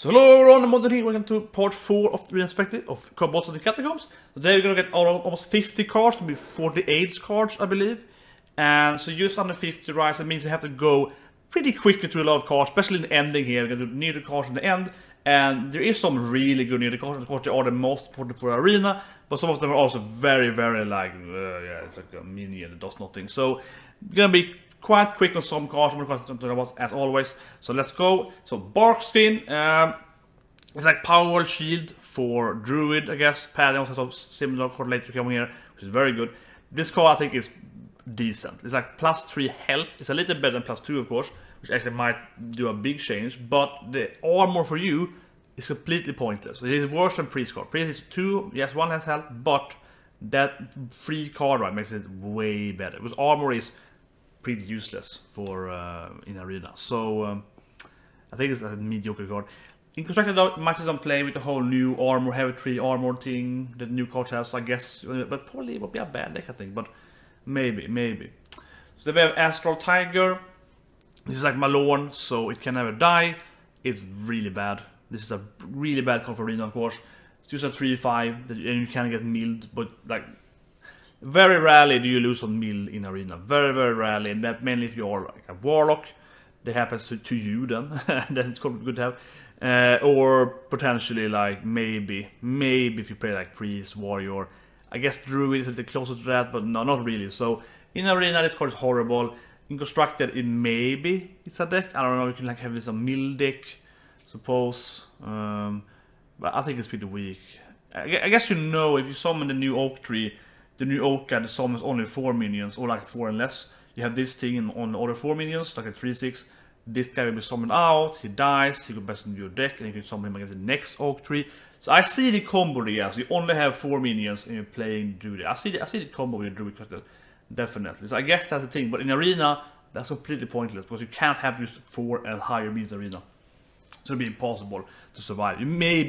So hello everyone, I'm Modern here. Welcome to part 4 of the perspective of Kobolds and Catacombs. Today we're gonna get almost 50 cards, maybe 48 cards I believe. And so just under 50, right, that means you have to go pretty quickly through a lot of cards, especially in the ending here. You're gonna do near cards in the end. And there is some really good near cards. Of course they are the most important for arena, but some of them are also very like, yeah, it's like a minion that does nothing. So it's gonna be quite quick on some cards we're going to talk about as always. So let's go. So bark skin, it's like power shield for druid, I guess. Pad also has some similar card later coming here, which is very good. This card I think is decent. It's like +3 health. It's a little better than +2 of course, which actually might do a big change. But the armor for you is completely pointless. It is worse than priest card. Priest is 2, yes, 1 has health, but that free card right makes it way better. Because armor is pretty useless for in arena. So I think it's a mediocre card. In constructed though, might see some play with the whole new armor, heavy tree armor thing that new card has, I guess. But probably it would be a bad deck, I think. But maybe. So then we have Astral Tiger. This is like Malorn, so it can never die. It's really bad. This is a really bad card for arena, of course. It's just a 3/5, and you can get milled, but like very rarely do you lose on mill in arena. Very rarely, and that mainly if you are like a warlock. That happens to you then. Then it's good to have. Or potentially like maybe if you play like priest, warrior. I guess druid is the closest to that, but no, not really. So in arena this card is horrible. In constructed it maybe it's a deck. I don't know, you can like have this a mill deck, suppose. But I think it's pretty weak. I guess you know if you summon the new oak tree. The new oak card summons only 4 minions, or like 4 and less. You have this thing on the other 4 minions, like a 3/6. This guy will be summoned out, he dies, he goes back into your deck, and you can summon him against the next oak tree. So I see the combo there, so you only have 4 minions and you're playing druid. I see the combo with druid crystal, definitely. So I guess that's the thing, but in arena, that's completely pointless, because you can't have just 4 and higher minions in arena. So it'll be impossible to survive. You may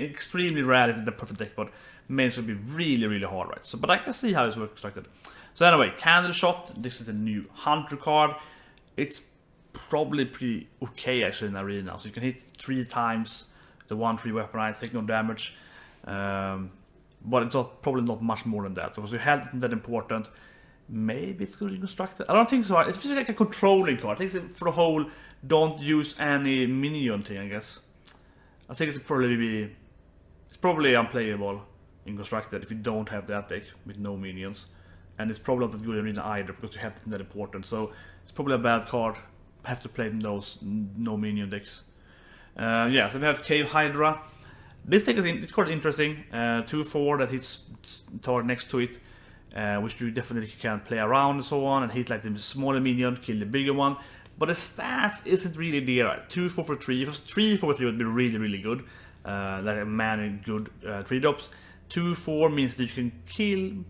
extremely rare if it's the perfect deck, but it's going to be really hard, right? So, but I can see how this works constructed. So anyway, Candle Shot. This is the new Hunter card. It's probably pretty okay actually in arena. So you can hit 3 times the 1/3 weaponize, take no damage. But it's probably not much more than that. Because your health isn't that important. Maybe it's good in constructed. I don't think so. It's like a controlling card. I think it's for the whole don't use any minion thing, I guess. I think it's probably unplayable in constructed if you don't have that deck with no minions, and it's probably not that good in arena either because you have that important. So it's probably a bad card. Have to play in those no minion decks. Yeah, so we have Cave Hydra. This deck is quite interesting. 2/4 that hits toward next to it, which you definitely can play around and so on, and hit like the smaller minion, kill the bigger one. But the stats isn't really there. 2/4 for 3. If it was 3/4 for 3 would be really good. Like a man good 3 drops. 2/4 means that you can kill.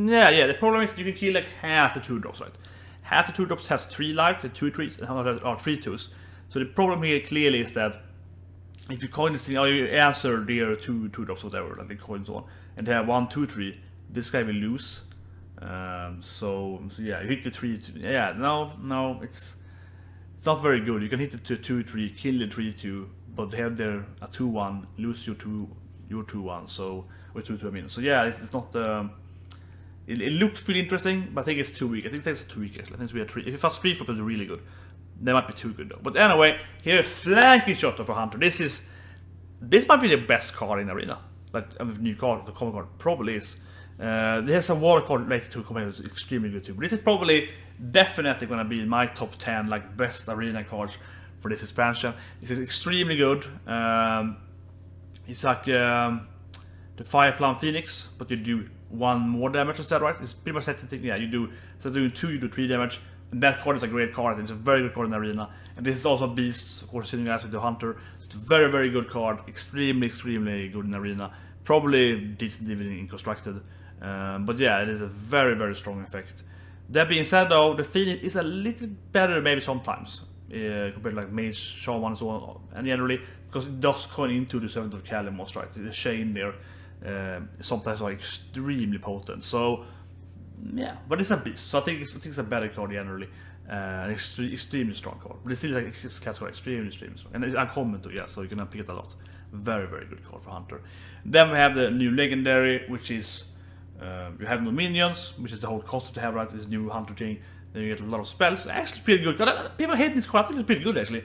Yeah. The problem is that you can kill like half the 2 drops, right? Half the 2 drops has 3 life, the 2 trees, and half are 3 2s. So the problem here clearly is that if you coin this thing, or you answer their 2 drops, whatever, like the coins on, and they have 1 2 3, this guy will lose. So yeah, you hit the 3. Yeah, no, it's not very good. You can hit the 2 3, kill the 3 2, but they have their a 2/1, lose your 2/1, so or 2/2 I mean. So yeah, it's not. It looks pretty interesting, but I think it's too weak. I think it's too weak actually. I think it's be a 3. If it was 3/4, it's really good. That might be too good though. But anyway, here flanking shot for Hunter. This might be the best card in arena. Like a new card, the common card probably is. There's some water card related to competitors extremely good too. But this is probably definitely gonna be in my top 10 like best arena cards for this expansion. This is extremely good. It's like the Fire Plum Phoenix, but you do 1 more damage instead, right? It's pretty much that thing. Yeah, you do, so doing 2, you do 3 damage. And that card is a great card. It's a very good card in arena. And this is also Beast, of course, sitting as with the Hunter. It's a very good card. Extremely good in arena. Probably decent even in constructed. But yeah, it is a very strong effect. That being said though, the Phoenix is a little better maybe sometimes. Compared to like Mage, Shaman and so on. And generally, because it does coin into the 7th of Kalimos, right? The chain there sometimes are extremely potent. So yeah, but it's a beast. So I think it's a better card generally. Extremely strong card. But it's still like a class card, extremely strong. And it's uncommon too, yeah, so you can pick it a lot. Very, very good card for Hunter. Then we have the new legendary, which is you have no minions, which is the whole concept to have, right? This new Hunter thing. Then you get a lot of spells. Actually, pretty good. People hate this card. I think it's pretty good actually,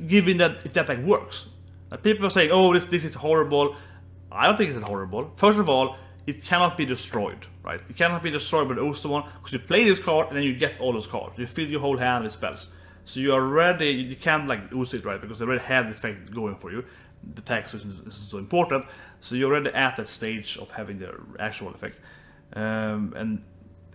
given that if that deck works. People are saying, "Oh, this is horrible." I don't think it's horrible. First of all, it cannot be destroyed, right? It cannot be destroyed by the Osterman because you play this card and then you get all those cards. You fill your whole hand with spells, so you are ready. You can't like use it, right? Because they already have the effect going for you. The tax is so important, so you're already at that stage of having the actual effect, and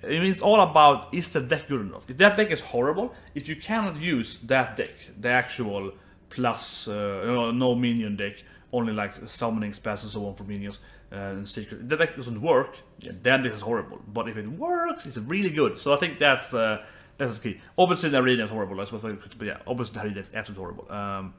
it means all about is the deck good or not. If that deck is horrible, if you cannot use that deck, the actual plus no minion deck, only like summoning spells and so on for minions and secret, if that deck doesn't work, yeah, then this is horrible. But if it works, it's really good. So I think that's the key. Obviously the arena is horrible, but yeah, obviously the arena is absolutely horrible.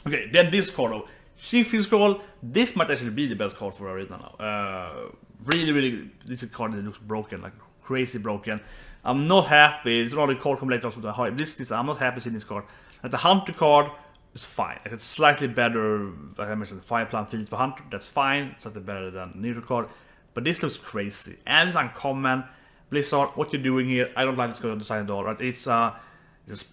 Okay, then this card though, Shifting Scroll. This might actually be the best card for arena now. Really, this is a card that looks broken, like crazy broken. I'm not happy. It's not a card combinator with the high. I'm not happy seeing this card. Like the Hunter card is fine. Like it's slightly better. Like I mentioned, 5+ field for Hunter. That's fine. Slightly better than neutral card. But this looks crazy and it's uncommon. Blizzard, what you're doing here? I don't like this card on the side at all. Right? It's a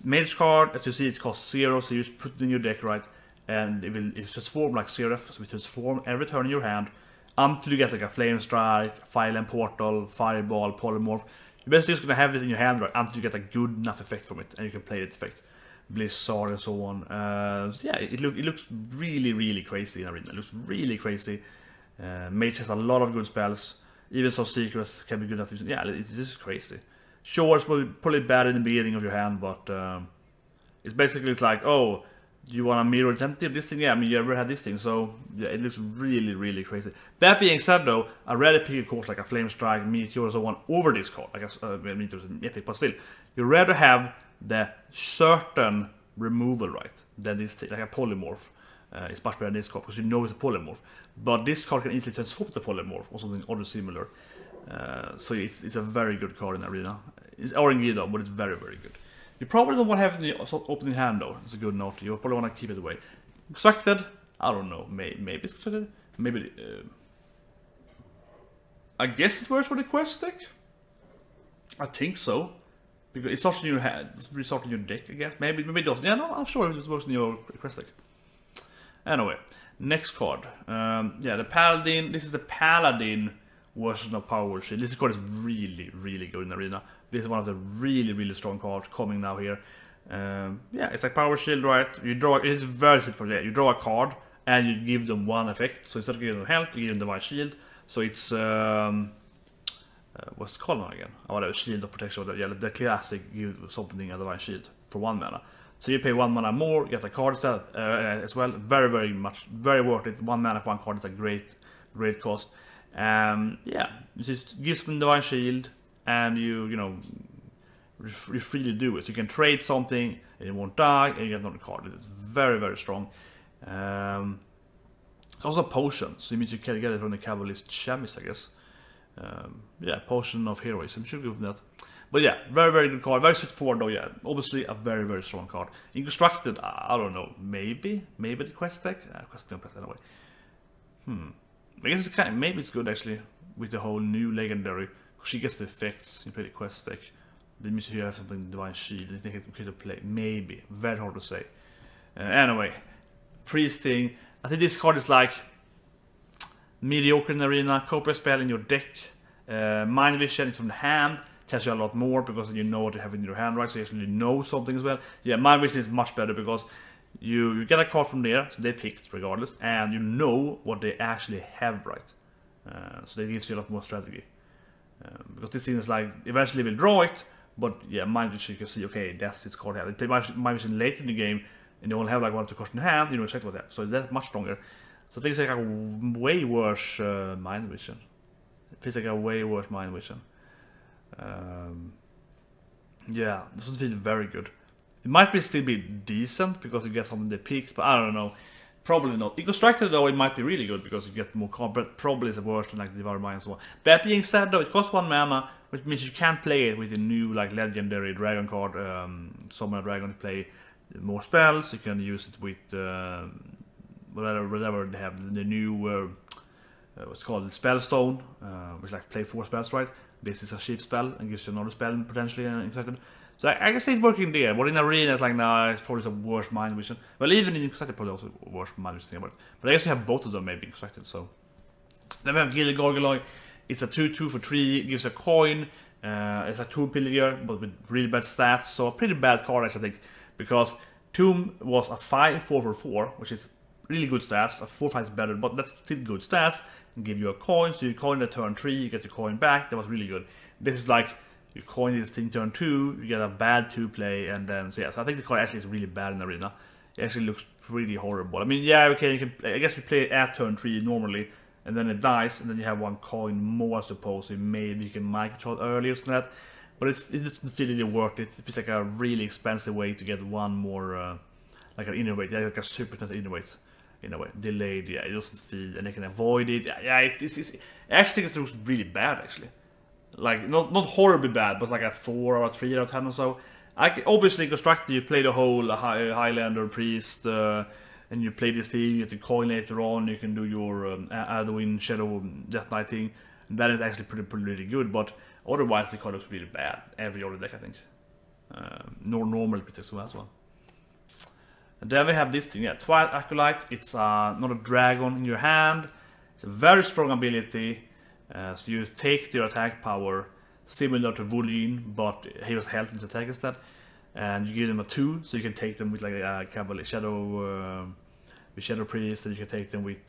mage card. As you see, it costs 0, so you just put it in your deck, right? And it's transformed like Seraph, so it transform every turn in your hand until you get like a Flame Strike, Fire and Portal, Fireball, Polymorph. You're basically just gonna have this in your hand, right, until you get a good enough effect from it, and you can play that effect. Blizzard and so on. So yeah, it looks really crazy in arena. It looks really crazy. Mage has a lot of good spells. Even some secrets can be good enough to use. Yeah, it's just crazy. Sure, it's probably bad in the beginning of your hand, but it's basically like, oh, you want a mirror identity of this thing? Yeah, I mean, you ever had this thing, so yeah, it looks really crazy. That being said though, I rather pick a card like a Flame Strike, Meteor, or so on over this card. I guess Meteor is an epic, but still, you rather have the certain removal, right, than this thing, like a Polymorph. It's much better than this card because you know it's a Polymorph. But this card can easily transform the Polymorph or something other similar. So it's a very good card in Arena. It's RNG though, but it's very good. You probably don't want to have it in the opening hand though. It's a good note. You probably want to keep it away. Constructed? I don't know. Maybe it's constructed. Maybe. I guess it works for the quest deck. I think so. Because it starts in your hand. It's resort in your deck, I guess. Maybe it doesn't. Yeah, no, I'm sure it works in your quest deck. Anyway, next card. Yeah, the Paladin. This is the Paladin version of Power Shield. This card is really good in Arena. This is one of the really strong cards coming now here. Yeah, it's like Power Shield, right? You draw. It's very simple. Yeah, you draw a card and you give them one effect. So instead of giving them health, you give them Divine Shield. So it's what's it called now again? Oh, whatever, Shield of Protection. Yeah, the classic give something a Divine Shield for 1 mana. So you pay 1 mana more, you get a card instead as well. Very worth it. 1 mana for 1 card is a great cost. Yeah, it just gives them Divine Shield, and you freely do it. So you can trade something, and it won't die, and you get another card. It's very strong. It's also a potion, so it means you can get it from the Kabbalist Chemist, I guess. Yeah, Potion of Heroism. Should go with that. But yeah, very good card. Very straightforward though. Yeah, obviously a very strong card. In constructed, I don't know. Maybe the quest deck. Quest deck anyway. I guess it's maybe it's good actually with the whole new legendary. She gets the effects. You play the quest deck. That means you have something Divine Shield. You think it can play. Maybe. Very hard to say. Anyway, Priesting. I think this card is like mediocre in Arena. Copy spell in your deck. Mind Vision is from the hand. Tells you a lot more because you know what you have in your hand, right? So you actually know something as well. Yeah, Mind Vision is much better because you get a card from there, so they picked regardless, and you know what they actually have, right? So that gives you a lot more strategy. Because this thing is like, eventually we'll draw it, but yeah, Mind Vision you can see, okay, that's this card here. They play Mind Vision late in the game, and they only have like 1 or 2 cards in hand, you know exactly what they have. So that's much stronger. So things like a way worse Mind Vision. It feels like a way worse Mind Vision. Yeah, this doesn't feel very good. It might still be decent because you get some of the peaks, but I don't know. Probably not. In constructed though, it might be really good because you get more combat. Probably is worse than like the Divine Mind and so on. That being said though, it costs 1 mana which means you can play it with the new like legendary dragon card, summon a dragon to play more spells. You can use it with whatever they have, the new what's called spellstone, which like play 4 spells, right? This is a cheap spell and gives you another spell potentially expected. So I can see it working there, but in arena it's like, nah, it's probably some worse mind vision. Well, even in constructed probably also worse mind vision, but I guess you have both of them maybe constructed. So then we have Gilded Gargoyle. It's a 2/2 for 3, gives a coin. It's a Tomb Pillager, but with really bad stats, so a pretty bad card I think, because Tomb was a 5/4 for 4, which is really good stats. A 4/5 is better, but that's still good stats. And give you a coin, so you coin at turn 3, you get your coin back. That was really good. This is like, you coin this thing turn 2, you get a bad 2 play, and then, so yeah, so I think the card actually is really bad in arena. It actually looks pretty horrible. I mean, yeah, okay, you can, I guess you play it at turn 3 normally, and then it dies, and then you have 1 coin more, I suppose, so maybe you can micro earlier or something like that. But it doesn't feel really worth it. It's like a really expensive way to get 1 more, like an innervate, yeah, like a super expensive innervate. In a way, delayed, yeah, it doesn't feel, and they can avoid it. Yeah, I actually think it looks really bad, actually. Like, not horribly bad, but like a 4 or a 3 out of 10 or so. Obviously, constructed, you play the whole Highlander Priest, and you play this thing, you get the coin later on, you can do your Alduin Shadow Death Knight thing. That is actually pretty really good, but otherwise the card looks really bad. Every other deck, I think. Normal as well. And then we have this thing, yeah, Twilight Acolyte. It's not a dragon in your hand. It's a very strong ability. So you take their attack power, similar to Vol'jin, but he was health into attack instead. And you give them a 2, so you can take them with like a Shadow Priest, and you can take them with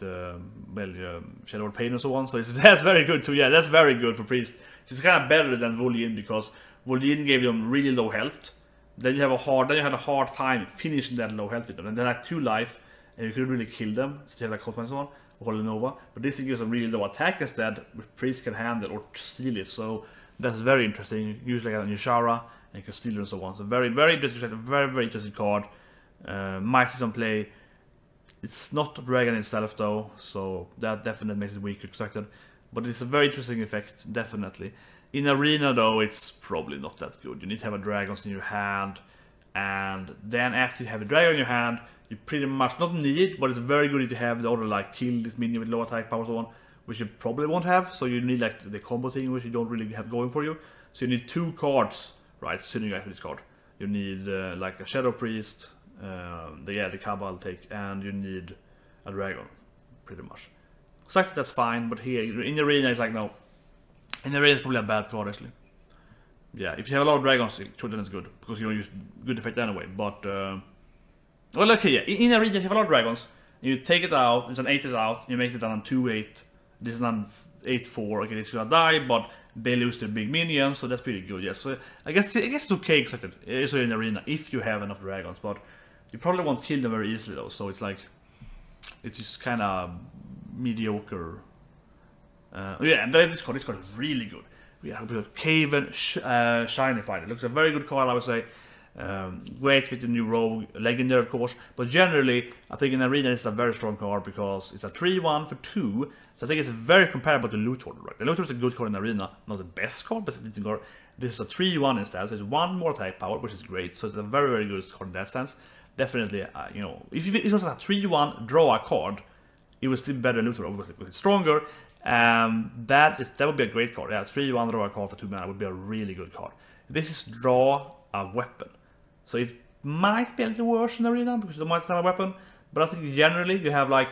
Shadow Pain and so on. So that's very good too. Yeah, that's very good for Priest. It's kind of better than Vol'jin, because Vol'jin gave them really low health. Then you had a hard time finishing that low health with them. And they had 2 life, and you could really kill them. So you have like Cosmo and so on, or Nova. But this gives a really low attack instead, which Priest can handle or steal it. So that's very interesting. Usually like a Nishara, and you can steal it and so on. So very interesting, very interesting card. Might see some play. It's not a dragon itself though, so that definitely makes it weaker constructed. But it's a very interesting effect, definitely. In arena though, it's probably not that good. You need to have a dragon in your hand, and then after you have a dragon in your hand, you pretty much not need, but it's very good if you have the other like kill this minion with low attack power and so on, which you probably won't have. So you need like the combo thing, which you don't really have going for you. So you need 2 cards, right? Synergize with this card. You need like a Shadow Priest, the Cabal take, and you need a dragon, pretty much. Exactly, that's fine, but here in the arena it's like no. In the arena it's probably a bad card actually. Yeah, if you have a lot of dragons, sure then it's good, because you don't use good effect anyway. But well, okay, yeah. In arena if you have a lot of dragons, you take it out, it's an 8 out, you make it down on 2/8. This is on 8/4. Okay, it's gonna die, but they lose their big minions, so that's pretty good. Yeah, so I guess it's okay expected. It's in arena if you have enough dragons, but you probably won't kill them very easily though. So it's like, it's just kind of mediocre. Yeah, and this card is really good. We have Caven Shiny Fighter. Looks a very good card, I would say. Great with the new rogue, legendary of course. But generally, I think in arena it's a very strong card because it's a 3/1 for 2. So I think it's very comparable to Loot Hoarder. Right? The Loot Hoarder is a good card in arena, not the best card, but it's a decent card. This is a 3/1 instead, so it's 1 more attack power, which is great. So it's a very good card in that sense. Definitely, you know, if it was a 3/1 draw a card, it was still better than Loot Hoarder because it's stronger. That would be a great card. Yeah, 3/1 draw a card for 2 mana would be a really good card. This is draw a weapon, so it might be a little worse in the arena because you might have a weapon. But I think generally you have like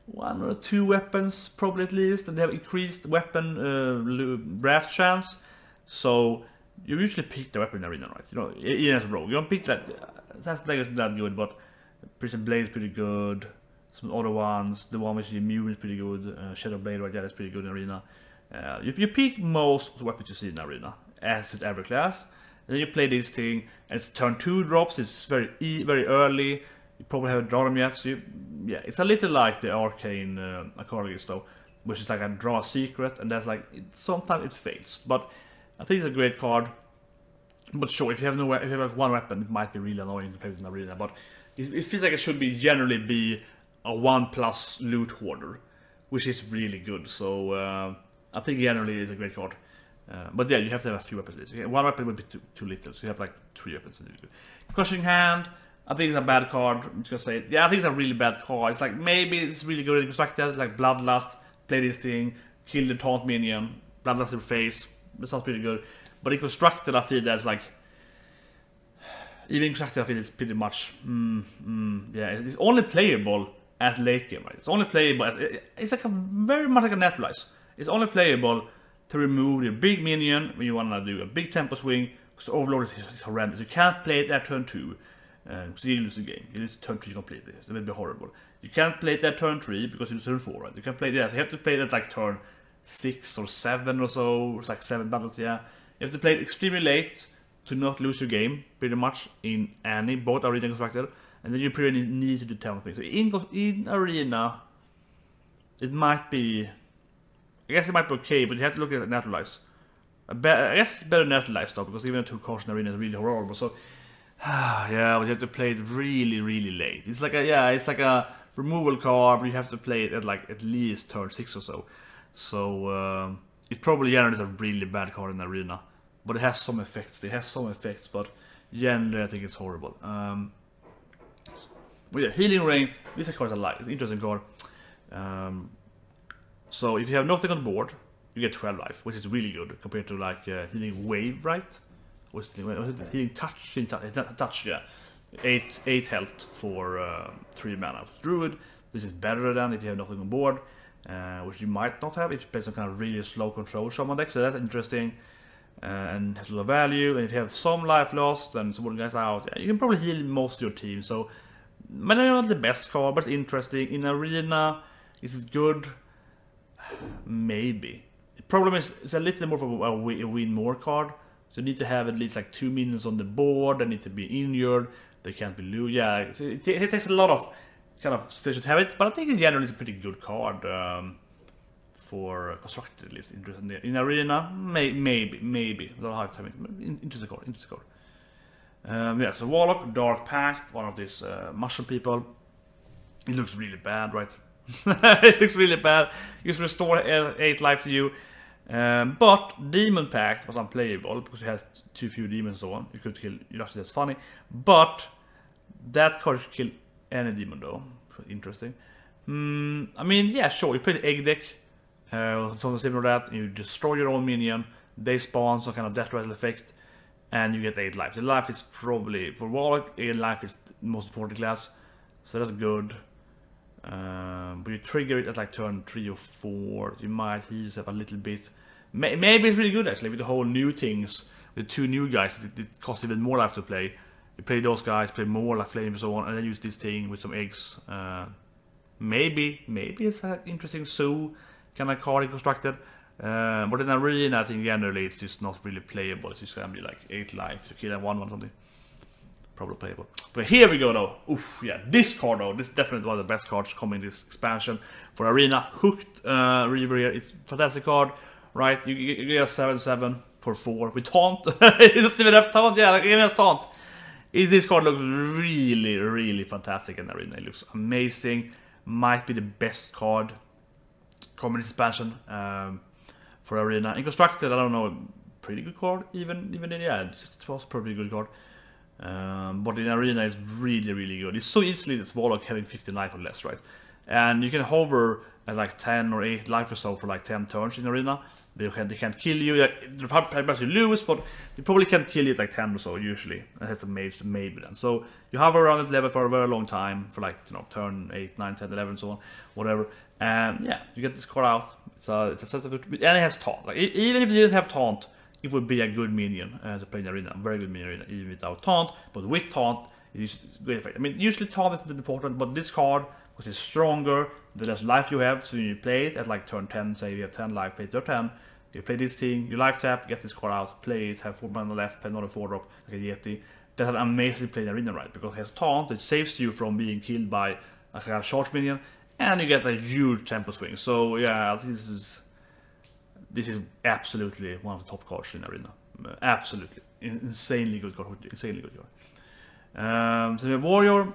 1 or 2 weapons, probably at least, and they have increased weapon draft chance. So you usually pick the weapon in the arena, right? You know, even as a rogue, you don't pick that. That's like that good, but Prison Blade is pretty good. Some other ones, the one which is immune is pretty good. Shadow Blade, right? Yeah, that's pretty good in arena. You pick most weapons you see in arena, as with every class. And then you play this thing, and it's turn 2 drops. It's very early. You probably haven't drawn them yet, so yeah, it's a little like the Arcane Arcadius though, which is like a draw secret, and that's like sometimes it fails. But I think it's a great card. But sure, if you have like 1 weapon, it might be really annoying to play with in arena. But it feels like it should be generally be a 1+ Loot Hoarder, which is really good. So I think generally it's a great card. But yeah, you have to have a few weapons. One weapon would be too little, so you have like 3 weapons. Crushing Hand, I think it's a bad card. I'm just gonna say it. Yeah, I think it's a really bad card. It's like, maybe it's really good in constructed, like Bloodlust, play this thing, kill the taunt minion, Bloodlust in face. That sounds pretty good. But in constructed, I feel that's like, even in constructed, I feel it's pretty much, yeah, it's only playable at late game, right? It's only playable, it's like very much like a naturalize. It's only playable to remove the big minion when you want to do a big tempo swing, because Overlord is horrendous. You can't play it at turn 2, so you lose the game. You lose turn 3 completely. It's going to be horrible. You can't play it at turn 3 because you lose turn 4, right? You can play that. So you have to play it at like turn 6 or 7 or so. It's like 7 battles, yeah. You have to play it extremely late to not lose your game, pretty much, in both arena and constructed. And then you pretty need to do tempo swing. So in arena, it might be, I guess it might be okay, but you have to look at naturalize. I guess it's better naturalize though, because even a 2 cards in arena is really horrible. So yeah, but you have to play it really, really late. It's like it's like a removal card, but you have to play it at like at least turn 6 or so. So it probably generally is a really bad card in arena, but it has some effects. But generally I think it's horrible. But yeah, Healing Ring. This card is a like, it's an interesting card. So if you have nothing on board, you get 12 life, which is really good compared to like Healing Wave, right? What's the Healing Touch? Touch, yeah. 8 health for 3 mana. Druid. This is better than if you have nothing on board, which you might not have if you play some kind of really slow control shaman deck. So that's interesting and has a lot of value. And if you have some life lost and someone guys out, yeah, you can probably heal most of your team. So, maybe not the best card, but it's interesting. In arena, is it good? Maybe. The problem is it's a little more of a win more card. So you need to have at least like 2 minions on the board. They need to be injured. They can't be loose. Yeah, it takes a lot of kind of stations to have it. But I think in general it's a pretty good card for constructed, at least. Interesting. In arena, maybe. I don't have time. Interesting card. Yeah, so Warlock, Dark Pact, one of these mushroom people. It looks really bad, right? It looks really bad. You just restore 8 life to you. But Demon Pact was unplayable because you had too few demons and so on. You could kill, that's funny. But that card could kill any demon though. Interesting. I mean, yeah, sure. You play the egg deck, something similar to that, and you destroy your own minion. They spawn some kind of death rattle effect, and you get 8 life. The life is probably, for Warlock, 8 life is the most important class, so that's good. But you trigger it at like turn 3 or 4. You might heal yourself a little bit. Maybe it's really good actually with the whole new things. With 2 new guys, it costs even more life to play. You play those guys, play more like flame and so on, and then use this thing with some eggs. Maybe it's an interesting zoo kind of card constructed. But in arena, I think generally it's just not really playable. It's just gonna be like 8 life to kill a 1/1 or something. Probably playable. But here we go though. Oof, yeah, this card though, this is definitely one of the best cards coming in this expansion for arena. Hooked Reaver here, it's a fantastic card, right? You get a 7/7 for 4 with taunt. It doesn't even have taunt, yeah, like even has taunt. This card looks really, really fantastic in arena. It looks amazing. Might be the best card coming in this expansion for arena. In constructed, I don't know, pretty good card. Even yeah, it was a pretty good card. But in arena it's really, really good. It's so easily this Warlock having 15 life or less, right? And you can hover at like 10 or 8 life or so for like 10 turns in arena. They can't kill you. They're probably lose, but they probably can't kill you at like 10 or so usually. That has a mage maybe then. So you hover around that level for a very long time, for like, you know, turn 8, 9, 10, 11, so on, whatever. And yeah, you get this card out. It's a sensitive, and it has taunt. Like even if it didn't have taunt, it would be a good minion to play in arena. A very good minion in arena, even without taunt. But with taunt, it is great effect. I mean, usually taunt is important, but this card, because it's stronger, the less life you have, so you play it at like turn 10, say you have 10 life, play turn 10, you play this thing, you life tap, get this card out, play it, have 4 mana left, play another 4 drop, like a Yeti. That's an amazing play in arena, right? Because it has taunt, it saves you from being killed by a charge minion, and you get a huge tempo swing. So yeah, this is absolutely one of the top cards in arena. Absolutely. Insanely good card. Insanely good card. So the Warrior.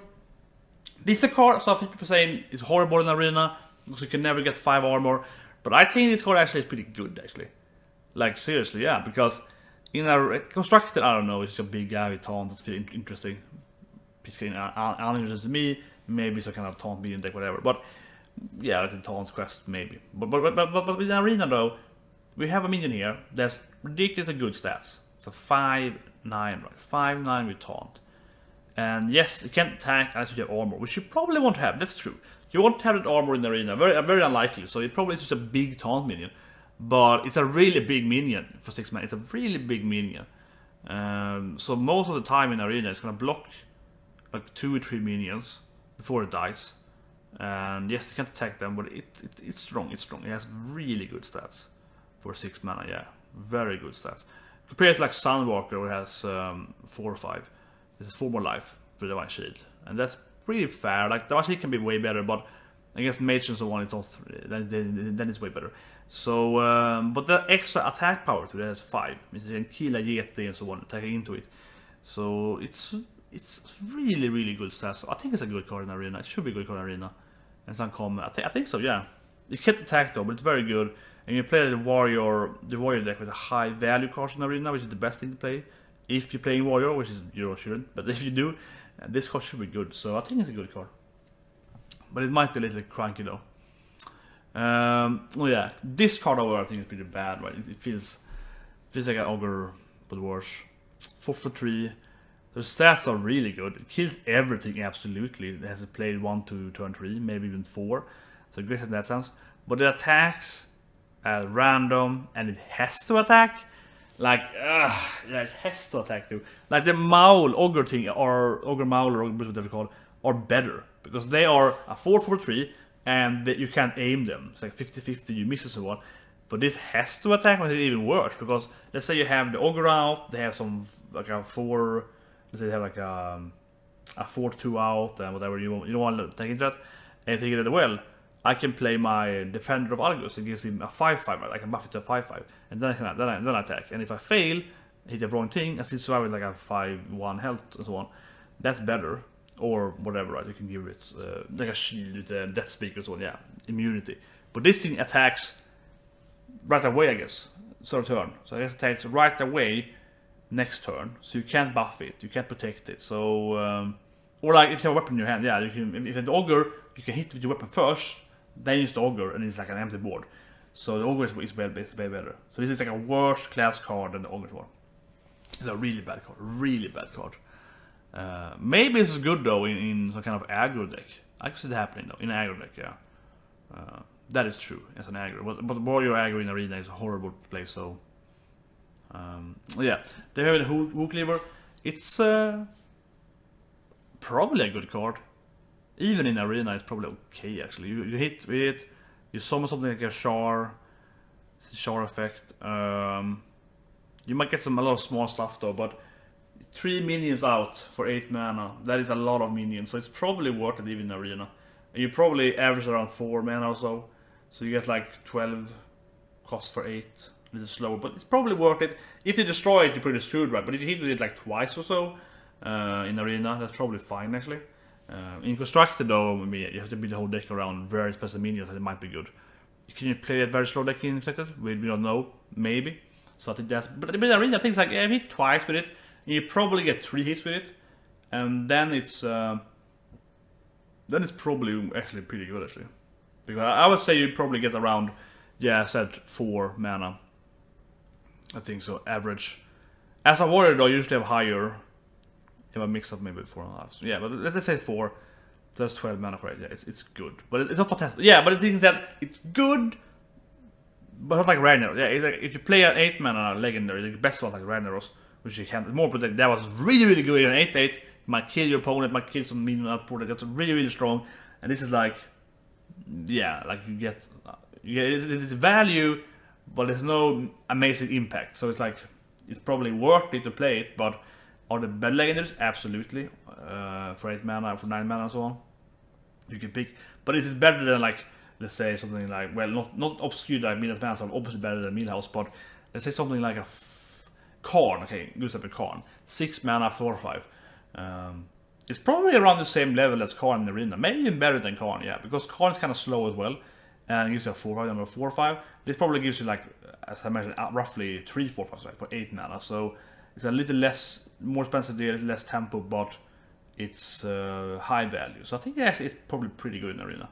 This is a card, so people saying it's horrible in arena, because you can never get 5 armor. But I think this card actually is pretty good, actually. Like seriously, yeah, because in a constructed, I don't know, it's a big guy with taunt that's very interesting. It's kind of uninteresting to me. Maybe some kind of taunt medium deck, whatever. But yeah, like the taunt quest maybe. But with the arena though, we have a minion here that's ridiculously good stats. It's a 5/9, right? 5/9 with taunt. And yes, it can't attack unless you have armor, which you probably won't have. That's true. You won't have that armor in the arena. Very unlikely. So it probably is just a big taunt minion. But it's a really big minion for 6 mana. It's a really big minion. So most of the time in arena, it's gonna block like 2 or 3 minions before it dies. And yes, you can't attack them, but it's strong. It's strong. It has really good stats for 6 mana. Yeah, very good stats. Compared to like Sunwalker, who has 4 or 5. This is 4 more life for Divine Shield, and that's pretty fair. Like Divine Shield can be way better, but I guess Mage and so on, it's not. Then it's way better. So, but the extra attack power to that has 5. Means you can kill a Yeti and so on, attacking into it. So it's really good stats. I think it's a good card in arena. It should be a good card in arena. And it's uncommon. I think so. Yeah. It can't attack though, but it's very good. And you play the warrior deck with a high value card in arena, which is the best thing to play. If you're playing warrior, which is you shouldn't, but if you do, this card should be good. So I think it's a good card. But it might be a little cranky though. Oh yeah, this card over I think is pretty bad, right? It feels like an ogre, but worse. 4 for 3. The stats are really good. It kills everything absolutely. It has played 1 to turn 3, maybe even 4. So great in that sense. But it attacks at random, and it has to attack. Like, yeah, it has to attack too. Like the Maul Ogre thing, or Ogre Maul, or Ogre, whatever called, are better. Because they are a 4/4/3, and you can't aim them. It's like 50-50, you miss it so on. But this has to attack, which is even worse. Because let's say you have the Ogre out, they have some, like a 4, let's say they have like a 4/2 out, and whatever you don't want to take into that. And if you get it well, I can play my Defender of Argus. It gives him a 5/5, right? I can buff it to a 5/5, and then I attack. And if I fail, hit the wrong thing, I still survive with like a 5/1 health and so on. That's better, or whatever, right? You can give it like a shield with Death Speaker and so on. Yeah, immunity. But this thing attacks right away, I guess. Third turn, so it attacks right away next turn. So you can't buff it, you can't protect it. So or like if you have a weapon in your hand, yeah, you can. If you have the ogre, you can hit with your weapon first. Then use the ogre, and it's like an empty board. So the ogre is way better. So this is like a worse class card than the ogre one. It's a really bad card. Maybe this is good though in some kind of aggro deck. I can see it happening though in an aggro deck. Yeah, that is true as an aggro. But warrior aggro in arena is a horrible place. So yeah, they have the hook lever. It's probably a good card. Even in arena, it's probably okay actually. You hit with it, you summon something like a char effect. You might get a lot of small stuff though, but 3 minions out for 8 mana, that is a lot of minions, so it's probably worth it even in arena. And you probably average around 4 mana or so, so you get like 12 cost for 8, a little slower, but it's probably worth it. If you destroy it, you're pretty screwed, right? But if you hit with it like twice or so in arena, that's probably fine actually. In constructed though, you have to build the whole deck around very special minions, and it might be good. Can you play a very slow deck in constructed? We don't know, maybe. So I think that's. But in arena, I think it's like yeah, hit twice with it, and you probably get 3 hits with it, and then it's probably actually pretty good actually. Because I would say you probably get around, yeah, I said 4 mana. I think so, average. As a warrior though, you usually have higher. If I mix up maybe 4.5. So yeah, but let's say 4. That's 12 mana for it. Yeah, it's good. But it's not fantastic. Yeah, but the thing is that it's good, but not like Ragnaros. Yeah, it's like if you play an 8 mana legendary, the best one like Ragnaros, which you can more protect. That was really good in an 8/8. Might kill your opponent, might kill some minion output. That's really strong. And this is like, yeah, like you get it's value, but there's no amazing impact. So it's like it's probably worth it to play it, but. Are the bad legendaries? Absolutely. For 8 mana, for 9 mana and so on. You can pick. But is it better than like, let's say something like, well, not obscure like Millhouse Mana, so obviously better than Millhouse, but let's say something like a Karn, okay, good example, Karn. 6 mana, 4/5. It's probably around the same level as Karn in the arena. Maybe even better than Karn, yeah, because Karn is kind of slow as well. And it gives you a 4/5, number 4/5. This probably gives you like as I mentioned, roughly 3/4 for 8 mana. So it's a little less, more expensive there, less tempo, but it's high value. So I think actually it's probably pretty good in Arena.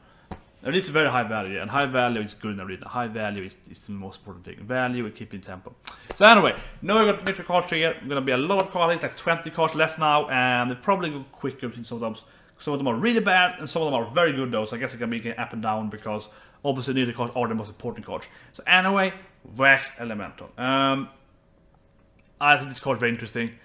And it's very high value, and high value is good in Arena. High value is the most important thing. Value and keeping tempo. So anyway, now we've got major cards here. Gonna be a lot of cards, like 20 cards left now, and they probably go quicker between some of them. Some of them are really bad, and some of them are very good though. So I guess it can be up and down because obviously neither cards are the most important cards. So anyway, Wax Elemental. I think this card is very interesting.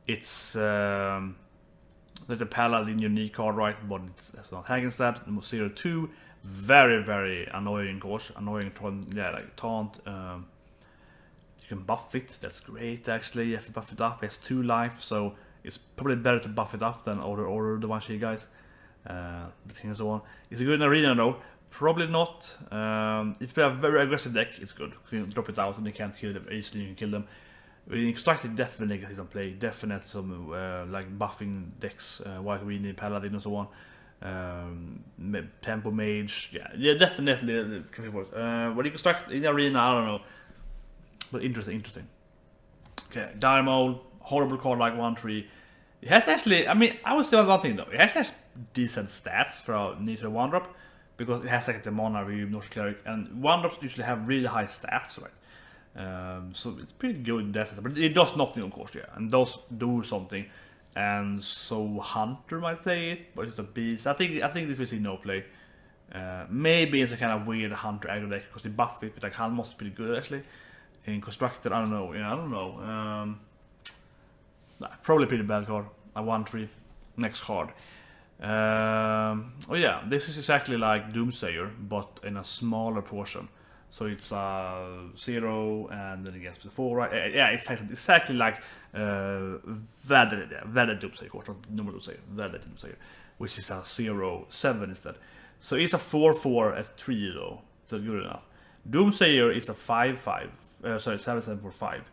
It's like the Paladin unique card, right? But it's not Hagenstad. 0/2. Very, very annoying course. Annoying, yeah, like taunt. You can buff it. That's great, actually. You have to buff it up. It has 2 life, so it's probably better to buff it up than order the one-shot guys. Between and so on. Is it good in Arena though? Probably not. If you have a very aggressive deck, it's good. You can drop it out and you can't kill them easily. You can kill them. In Constructed, definitely get some play. Definitely some like buffing decks, White Weenie, Paladin, and so on. Tempo Mage, yeah, definitely. What you construct in Arena, I don't know, but interesting. Okay, Dire, horrible card like 1/3. It has actually, I mean, I was doing one thing though. It actually has decent stats for a Nitra 1-drop because it has like the Mana Reeve, Norse Cleric, and 1-drops usually have really high stats, right? So it's pretty good in that sense, but it does nothing, of course, yeah, and does do something. And so Hunter might play it, but it's a beast. I think this will see no play. Maybe it's a kind of weird Hunter aggro deck because they buff it, but like Hanmos is pretty good actually. In Constructed, I don't know. Yeah, I don't know. Nah, probably pretty bad card. A 1/3. Next card. Oh yeah, this is exactly like Doomsayer, but in a smaller portion. So it's 0 and then it gets to 4, right? Yeah, it's exactly like Värdet Doomsayer, or not normal Doomsayer, Värdet Doomsayer, which is a 0/7 instead. So it's a 4/4 at 3 though, so good enough. Doomsayer is a 5/5, sorry, 7/7 for 5,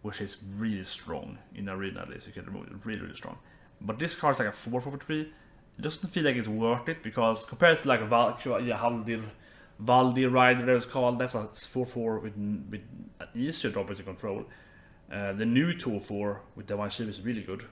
which is really strong in Arena. At least you can remove it, really strong. But this card is like a 4/4 for 3. It doesn't feel like it's worth it because compared to like Valdir Rider, that is called, that's a 4/4 with an easier drop to control. The new 2/4 with the one shield is really good.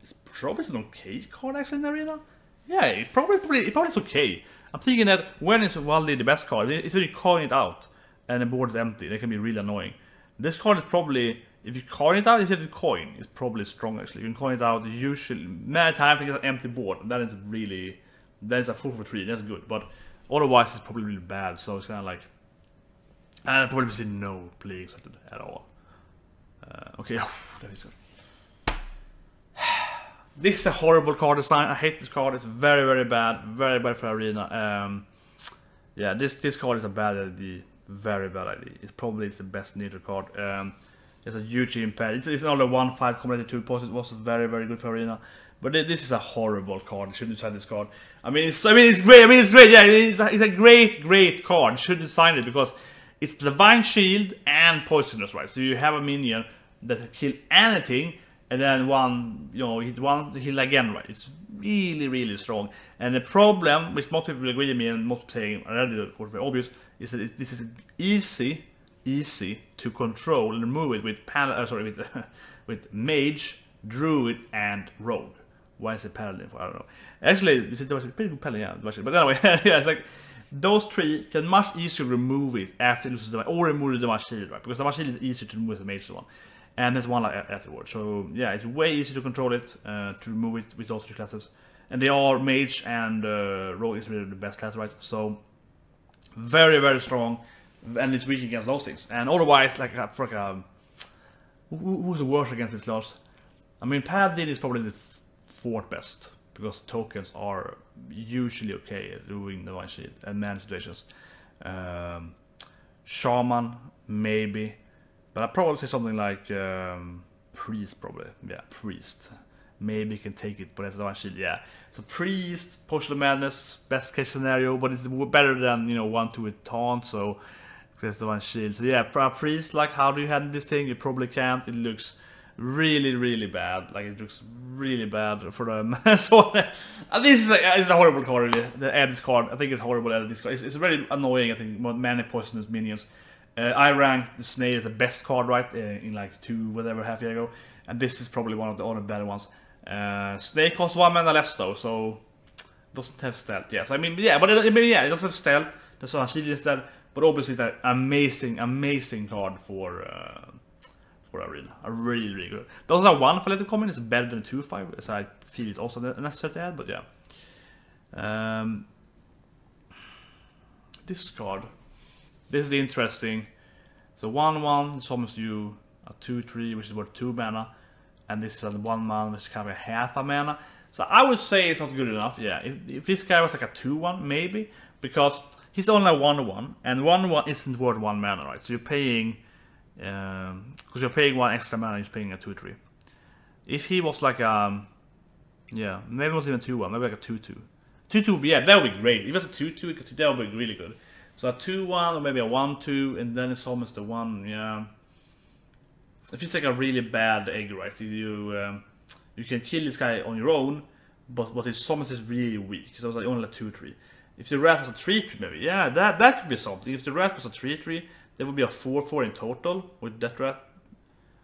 It's probably an okay card actually in the Arena. Yeah, it probably is okay. I'm thinking that when is Valdir the best card? It's when you coin it out and the board is empty. That can be really annoying. This card is probably, if you coin it out, instead of coin, it's probably strong actually. You can coin it out usually many times to get an empty board. That is really, that is a 4/3. That's good, but otherwise it's probably really bad. So it's kind of like, I probably see no play accepted at all. Okay, that is good. This is a horrible card design. I hate this card. It's very bad. Very bad for Arena. Yeah, this card is a bad idea. Very bad idea. It probably is the best neutral card. It's a huge impact. It's only 1/5 combined 2 points. It was very good for Arena. But this is a horrible card. You shouldn't sign this card. I mean, it's great. Yeah, it's a great card. You shouldn't sign it because it's Divine Shield and Poisonous, right? So you have a minion that can kill anything, and then one, you know, hit one, heal again, right? It's really strong. And the problem, which most people agree with me and most people saying already, of course, very obvious, is that this is easy to control and remove it with with Mage, Druid, and Rogue. Why is it Paladin for? I don't know. Actually, it was a pretty good Paladin, yeah. But anyway, yeah, it's like those 3 can much easier remove it after it loses the or remove the Divine Shield, right? Because the Divine Shield is easier to remove with the Mage one. And there's one like afterwards. So yeah, it's way easier to control it, to remove it with those 3 classes. And they are Mage and Rogue is really the best class, right? So very strong, and it's weak against those things. And otherwise, like who's the worst against this class? I mean, Paladin is probably the 4th best because tokens are usually okay at doing the Divine Shield and man situations. Shaman maybe. But I'd probably say something like Priest, probably. Yeah, Priest. Maybe can take it, but that's the one shield, yeah. So Priest, Potion of Madness, best case scenario, but it's better than, you know, 1/2 with Taunt, so that's the one shield. So yeah, Priest, like, how do you handle this thing? You probably can't. It looks really bad. Like, it looks really bad for them. So this is a horrible card, really. The Addis card, I think it's horrible. It's very annoying, I think, many poisonous minions. I ranked the snail as the best card, right, in like 2 whatever half year ago, and this is probably one of the other better ones. Snail costs 1 mana less though, so doesn't have stealth. Yes, I mean, yeah, but it doesn't have stealth. That's why shield instead. But obviously, it's an amazing card for arena. A really good. The also one for letter common is better than 2/5, so I feel it's also necessary to add. But yeah, this card. This is interesting. So 1/1 summons you a 2/3, which is worth 2 mana, and this is a 1 mana, which is kind of a half a mana. So I would say it's not good enough. Yeah, if this guy was like a 2/1, maybe, because he's only a 1/1, and 1/1 isn't worth 1 mana, right? So you're paying, because you're paying 1 extra mana, you're paying a 2/3. If he was like yeah, maybe it wasn't even 2/1, maybe like a 2/2. 2/2, yeah, that would be great. If it was a 2/2, that would be really good. So a 2/1 or maybe a 1/2, and then it's almost a 1. Yeah. If it's like a really bad egg, right? You can kill this guy on your own, but his summons is really weak. So it's like only a 2/3. If the rat was a 3/3, maybe, yeah, that could be something. If the rat was a 3/3, there would be a 4/4 in total with that rat.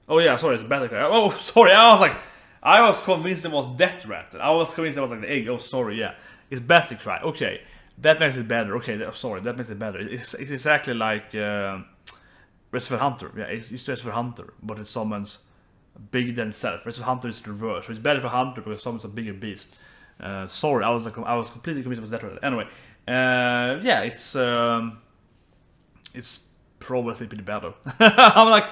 Oh yeah, sorry, it's a better guy. Oh, sorry, I was convinced it was that rat. I was convinced it was like the egg. Oh, sorry, yeah, it's battle cry. Okay. That makes it better. Okay, sorry, that makes it better. It's exactly like Reservoir Hunter. Yeah, it's Reservoir Hunter, but it summons bigger than itself. Reservoir Hunter is the reverse, so it's better for Hunter because it summons a bigger beast. Sorry, I was completely convinced it was that right. Anyway, yeah, it's probably pretty better. I'm like,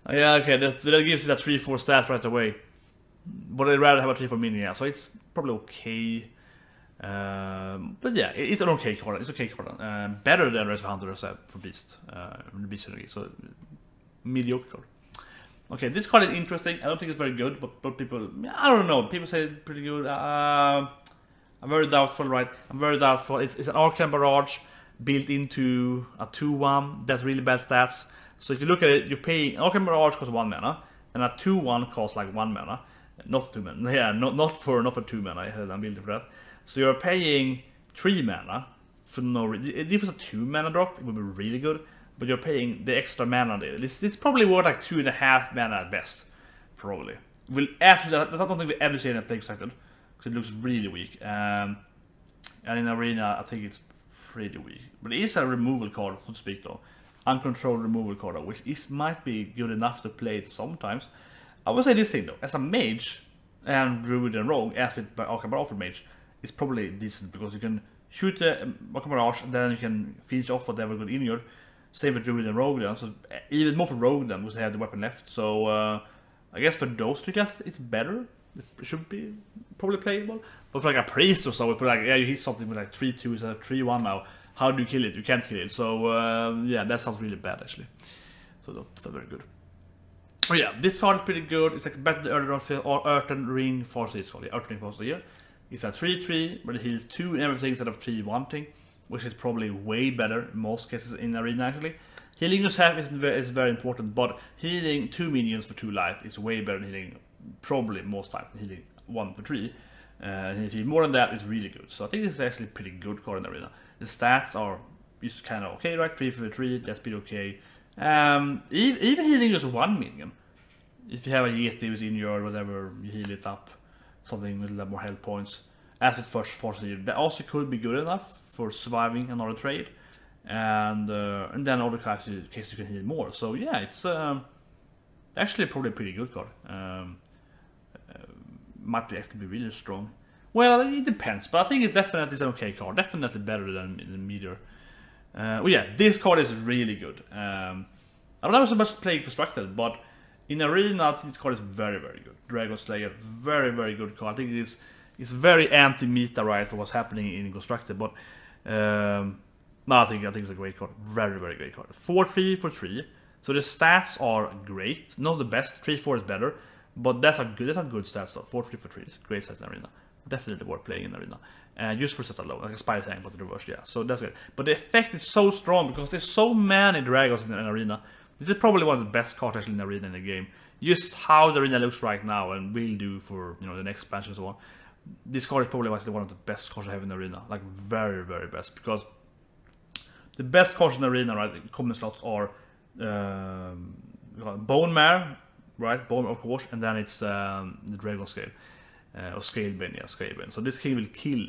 yeah, okay, that gives you that 3/4 stat right away. But I'd rather have a 3/4 mini, yeah. So it's probably okay. But yeah, it's an okay card. It's okay card. Better than Reservoir Hunter as for Beast. Beast synergy. So mediocre card. Okay, this card is interesting. I don't think it's very good, but people, I don't know. People say it's pretty good. I'm very doubtful, right? I'm very doubtful. It's an Arcane Barrage built into a 2/1. That's really bad stats. So if you look at it, you're paying Arcane Barrage costs 1 mana, and a 2/1 costs like 1 mana, not 2 mana. Yeah, not for 2 mana. I'm building for that. So you're paying 3 mana for no reason. If it was a 2 mana drop, it would be really good. But you're paying the extra mana there. This probably worth like 2.5 mana at best. Probably. I don't think we ever see it in Play Constructed, because it looks really weak. And in Arena, I think it's pretty weak. But it is a removal card, so to speak, though. Uncontrolled removal card, though, which might be good enough to play it sometimes. I would say this thing, though. As a mage, and druid and rogue, as with by Arcane Barrage for mage, it's probably decent, because you can shoot the Arcane Barrage, and then you can finish off whatever good injured. Save with druid and rogue then, so even more for rogue then, because they have the weapon left. So I guess for those 3 classes it's better. It should be probably playable. But for like a priest or so, it's like, yeah, you hit something with like 3/2 instead of 3/1 now. How do you kill it? You can't kill it. So yeah, that sounds really bad actually. So that's not very good. Oh yeah, this card is pretty good. It's like better than Earthen Ring Force. It's called the Earthen Ring Force here. It's a 3/3, but it heals 2 and everything instead of 3/1 thing, which is probably way better in most cases in Arena actually. Healing yourself is very important, but healing 2 minions for 2 life is way better than healing, probably most times, healing 1 for 3. And if you more than that, it's really good. So I think this is actually a pretty good card in Arena. The stats are just kind of okay, right? 3 for 3, that's pretty okay. Even healing just 1 minion. If you have a Yeti who's injured or whatever, you heal it up, something with a lot more health points. As it first forces you, that also could be good enough for surviving another trade, and then other cases you can heal more. So yeah, it's actually probably a pretty good card. Might be actually be really strong. Well, it depends, but I think it definitely is an okay card. Definitely better than the Meteor. Well, yeah, this card is really good. I'm not so much playing Constructed, but in Arena, I think this card is very, very good. Dragon Slayer, very, very good card. I think it's very anti-meta, right, for what's happening in Constructed, but no, I think it's a great card. Very, very great card. 4/3 for 3. So the stats are great. Not the best. 3/4 is better, but that's a good stats. So 4/3 for 3 is great stats in Arena. Definitely worth playing in Arena. Just for set alone, like a Spider Tank, but the reverse, yeah. So that's good. But the effect is so strong because there's so many dragons in Arena. This is probably one of the best cards actually in Arena in the game. Just how the Arena looks right now and will do for the next expansion and so on. This card is probably actually one of the best cards I have in the Arena. Like very, very best, because the best cards in the arena, right? The common slots are Bone Mare, right? Bone, of course, and then it's the Dragon Scale. Or Scalebane, yeah, Scalebane. So this king will kill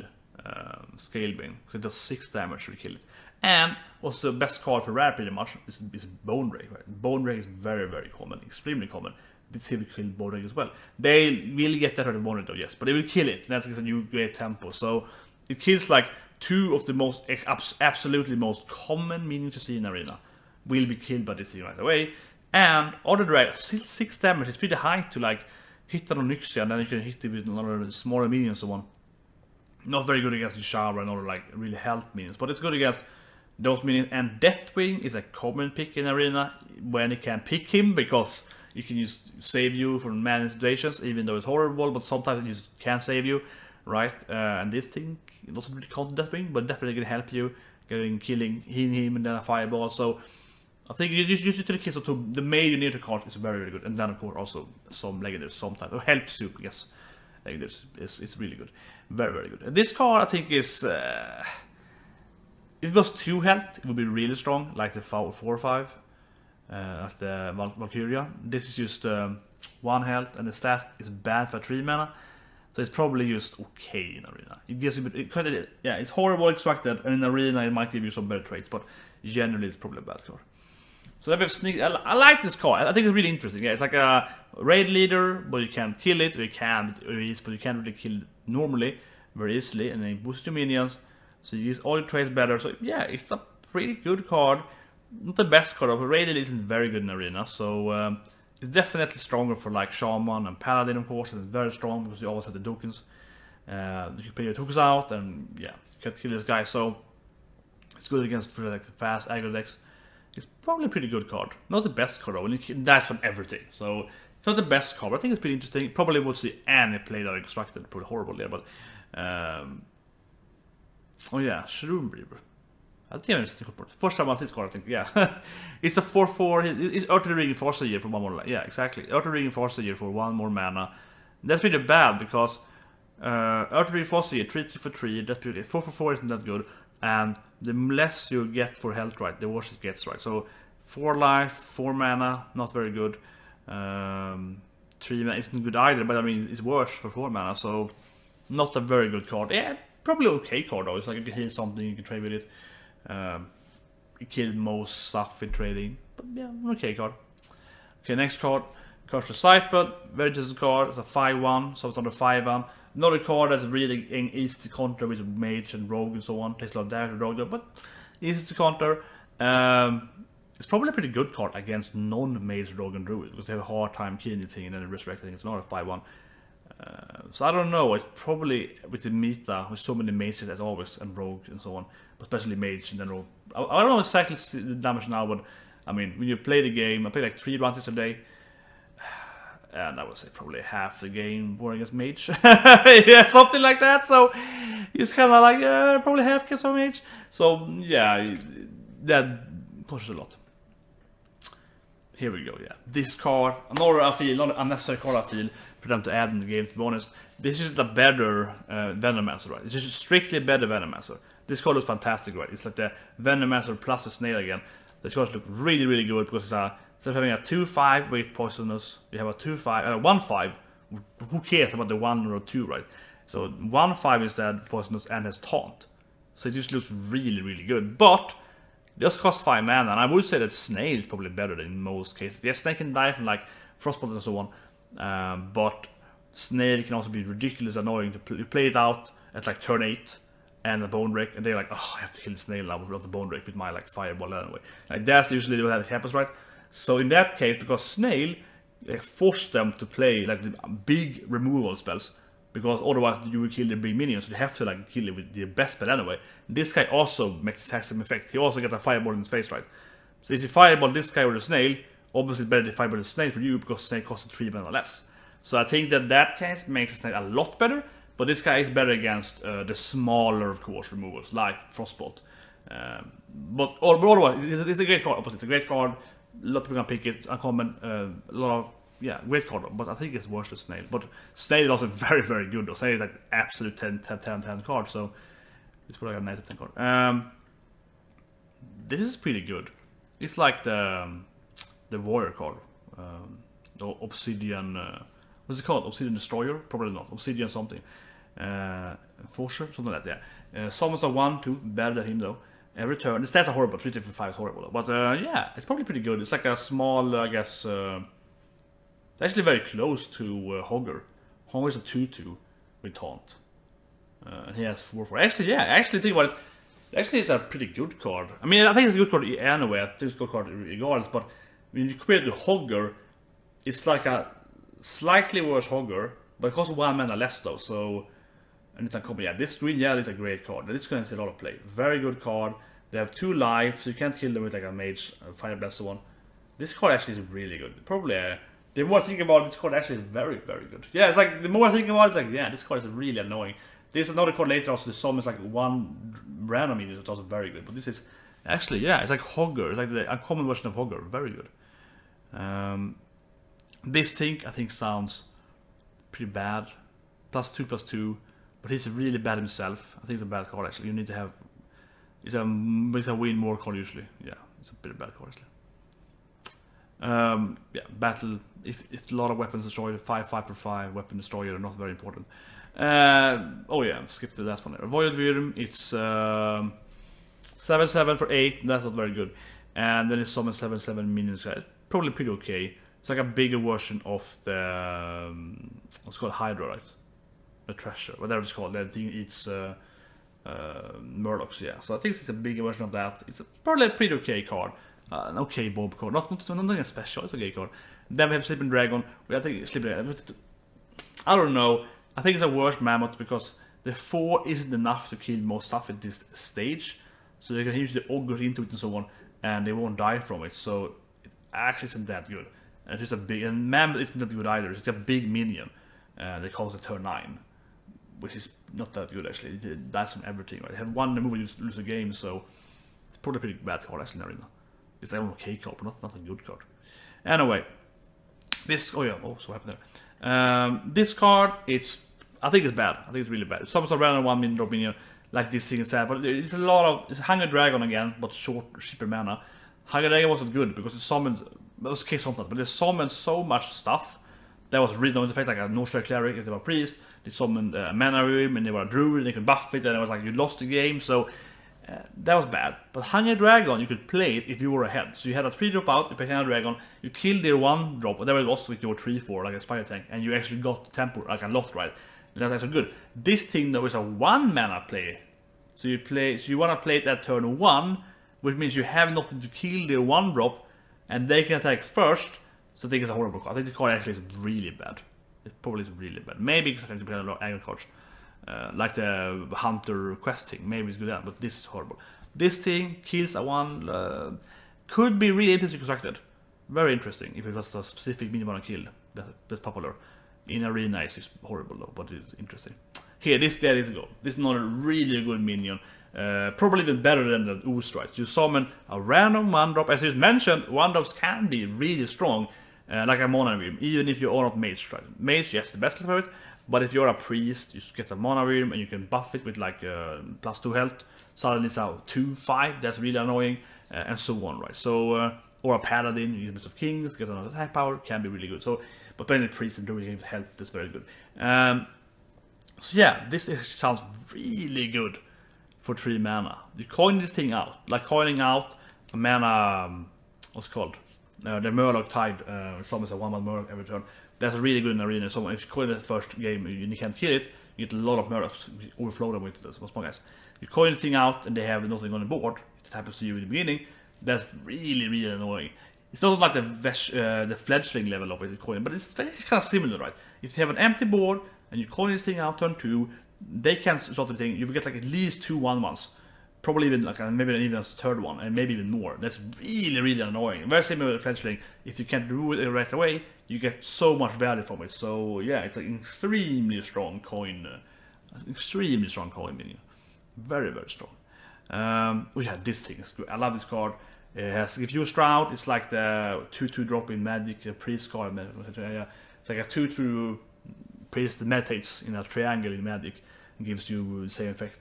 Scalebane, because it does 6 damage to kill it. And also the best card for rare pretty much is Bone Break, right? Bone Break is very, very common, extremely common. But he will kill Bone Break as well. They will get that out of Bone Break though, yes, but they will kill it. That's a new great tempo. So it kills like 2 of the most absolutely most common minions you see in arena will be killed by this thing right away. And other drag, 6 damage is pretty high to like hit on Nyxia, and then you can hit it with another smaller minions and so on. Not very good against the Shower and other like really health minions, but it's good against those minions. And Deathwing is a common pick in arena when you can pick him, because you can just save you from many situations, even though it's horrible, but sometimes it just can save you, right? And this thing doesn't really count Deathwing, but definitely can help you killing him and then a fireball. So I think you use it to the kids, so the major neutral card is very, very good. And then of course also some legendaries sometimes. Or helps you, yes. Legendaries it's really good. Very, very good. And this card I think is if it was 2 health, it would be really strong, like the 4 or 5. Like the Valkyria. This is just 1 health, and the stat is bad for 3 mana. So it's probably just okay in arena. It gives you yeah, it's horrible extracted, and in arena it might give you some better traits, but generally it's probably a bad card. So then we have Sneak. I like this card. I think it's really interesting. Yeah, it's like a raid leader, but you can't kill it, or you can, but you can't really kill it normally very easily, and then boost your minions. So you use all your traits better. So yeah, it's a pretty good card. Not the best card, but raid leader isn't very good in arena. So it's definitely stronger for like Shaman and Paladin, of course. And it's very strong because you always have the tokens. You can play your tokens out, and yeah, you can kill this guy. So it's good against like the fast aggro decks. It's probably a pretty good card. Not the best card though, and it dies from everything. So it's not the best card, but I think it's pretty interesting. Probably would see any play that are extracted, probably horrible there, but oh yeah, Shroom Reaver. I think it's first time I see this card, I think, yeah. It's a 4/4, it's Earthly Reinforcer here for 1 more, yeah, exactly. Earthly Reinforcer here for 1 more mana. That's pretty bad, because Earthly Reinforcer here, 3 for 3, that's pretty good. 4/4 isn't that good. And the less you get for health, right, the worse it gets, right. So 4 life, 4 mana, not very good. 3 mana isn't good either, but I mean it's worse for 4 mana, so not a very good card. Yeah, probably okay card though. It's like you can heal something, you can trade with it. It killed most stuff in trading, but yeah, okay card. Okay, next card, Curse Disciple, very decent card. It's a 5/1, so it's on the 5/1. Another card that's really easy to counter with Mage and Rogue and so on. Takes a lot of damage with Rogue, but easy to counter. It's probably a pretty good card against non-Mage, Rogue and Druid, because they have a hard time killing the thing and then resurrecting. It's not a 5/1. So I don't know, it's probably with the meta, with so many mages as always, and Rogue and so on, but especially Mage and then Rogue. I don't know exactly the damage now, but I mean, when you play the game, I play like 3 runs a day, and I would say probably half the game war against Mage. Yeah, something like that, so it's kind of like, probably half against Mage. So yeah, that pushes a lot. Here we go, yeah. This card, another I feel, not unnecessary card I feel, for them to add in the game, to be honest. This is the better Venomancer, right? It's just strictly better Venomancer. This card looks fantastic, right? It's like the Venomancer plus the snail again. This card looks really, really good, because it's a, instead of having a 2/5 with poisonous, you have a 2/5, 1/5. Who cares about the 1 or 2, right? So 1/5 instead, poisonous, and has taunt. So it just looks really, really good. But it just costs 5 mana, and I would say that snail is probably better in most cases. Yes, snail can die from like frostbolt and so on. But snail can also be ridiculously annoying to play it out at like turn 8 and the bone break, and they're like, oh, I have to kill the snail now without the bone break with my like fireball anyway. Like that's usually what happens, right? So in that case, because snail force them to play like the big removal spells, because otherwise you will kill the big minions. So you have to like kill it with the best spell anyway. This guy also makes the exact same effect. He also gets a fireball in his face, right? So if you fireball this guy or the snail, obviously it's better to fireball the snail for you, because snail costs 3 mana less. So I think that case makes the snail a lot better, but this guy is better against the smaller, of course, removals, like Frostbolt. But otherwise, it's a great card. It's a great card. A lot of people can pick it, uncommon, a lot of, yeah, great card, but I think it's worse than snail. But snail is also very, very good though. Snail is like absolute 10 card, so it's probably a nice 10 card. this is pretty good. It's like the warrior card. The obsidian, what's it called? Obsidian destroyer? Probably not. Obsidian something. Enforcer? Something like that. Summons are 1, 2, better than him though. Every turn. The stats are horrible. 3 to 5 is horrible though. But yeah, it's probably pretty good. It's like a small, I guess, it's actually very close to Hogger. Hogger is a 2-2 with taunt. And he has 4-4. Actually, yeah, actually think about it. Actually, it's a pretty good card. I mean, I think it's a good card anyway. I think it's a good card regardless. But when you compare it to Hogger, it's like a slightly worse Hogger, but it costs 1 mana less though. So, and it's a yeah, this green yellow is a great card. This is going to see a lot of play. Very good card. They have 2 life, so you can't kill them with like a mage, fire blast one. This card actually is really good. Probably, the more I think about it, this card actually is very, very good. Yeah, it's like the more I think about it, it's like yeah, this card is really annoying. There's another card later also. The summons like 1 random minion, so it's also very good. But this is actually yeah, it's like Hogger. It's like the uncommon version of Hogger. Very good. This thing I think sounds pretty bad. +2/+2, but he's really bad himself. I think it's a bad card actually. You need to have. It's a win more card usually. Yeah, it's a pretty bad card actually. Yeah, battle. If a lot of weapons destroyed, 5/5/5 weapon destroyer, not very important. Oh yeah, skip the last one there. Void Wyrm, it's 7/7 for 8, that's not very good. And then it's summon 7/7 minions, probably pretty okay. It's like a bigger version of the, what's it called, Hydra, right? The treasure, whatever it's called, that thing eats Murlocs, yeah. So I think it's a bigger version of that. It's probably a pretty okay card. An okay bomb card, not nothing special, it's a okay card. Then we have Sleeping Dragon, I think Sleeping Dragon, I don't know. I think it's a worse mammoth because the 4 isn't enough to kill most stuff at this stage. So they can use the ogre into it and so on, and they won't die from it. So it actually isn't that good. And it's just a big, and mammoth isn't that good either. It's a big minion. They call it turn 9, which is not that good actually. It dies from everything. Right? They have 1 move and you lose the game, so it's probably a pretty bad card actually in Arena. It's like an okay card, but not a good card. Anyway, this. Oh yeah. Oh, so what happened there? This card, I think it's bad. I think it's really bad. It's almost a random 1 minion drop minion, like this thing is sad, but it's a lot of. It's Hunger Dragon again, but short, cheaper mana. Hunger Dragon wasn't good because it summoned. It was okay sometimes, but they summoned so much stuff that was really on the face, like a Northstar Cleric if they were a priest. They summoned a mana room and they were a druid, and they could buff it, and it was like you lost the game. So that was bad. But Hunger Dragon, you could play it if you were ahead. So you had a 3-drop out, you played Hunger Dragon, you killed their 1-drop, whatever it was with your 3/4, like a Spider Tank, and you actually got tempo, like a lot, right? That's actually good. This thing though is a 1 mana play. So you want to play it at turn 1, which means you have nothing to kill their 1-drop, and they can attack first. So I think it's a horrible card. I think the card actually is really bad. It probably is really bad. Maybe because I can play a lot of anger cards. Like the Hunter quest thing, maybe it's good at, but this is horrible. This thing kills a 1, could be really interesting constructed. Very interesting if it was a specific minion want to kill. That's popular. In Arena it's horrible though, but it's interesting. Here, there is go. This is not a really good minion. Probably even better than the Ooze, right? You summon a random 1-drop. As you mentioned, 1-drops can be really strong, like a Mana Wyrm, even if you are not Mage, right? Mage, yes, the best for it. But if you're a priest, you get a Mana Wyrm and you can buff it with like +2 health. Suddenly it's out 2/5, that's really annoying, and so on, right? So, or a Paladin, you use a bit of Kings, get another attack power, can be really good. So, but playing the priest and doing health, that's very good. So yeah, this sounds really good for 3 mana. You coin this thing out, like coining out a mana, what's it called? The Murloc Tide, summons a 1/1 Murloc every turn. That's really good in Arena. So if you coin it the first game and you can't kill it, you get a lot of Murlocs, overflow them with those small guys. You coin the thing out and they have nothing on the board, if it happens to you in the beginning, that's really, really annoying. It's not like the fledgling level of it, coin, but it's kind of similar, right? If you have an empty board and you coin this thing out turn 2, they can't start the thing, you will get like at least 2 1/1s. Probably even like maybe even a 3rd one, and maybe even more. That's really, really annoying. Very similar to fledgling. If you can't do it right away, you get so much value from it. So yeah, it's an extremely strong coin, minion. Very, very strong. We have this thing. I love this card. It has, if you Shroud, it's like the 2/2 drop in Magic priest card. It's like a 2/2 priest that meditates in a triangle in Magic. and gives you the same effect.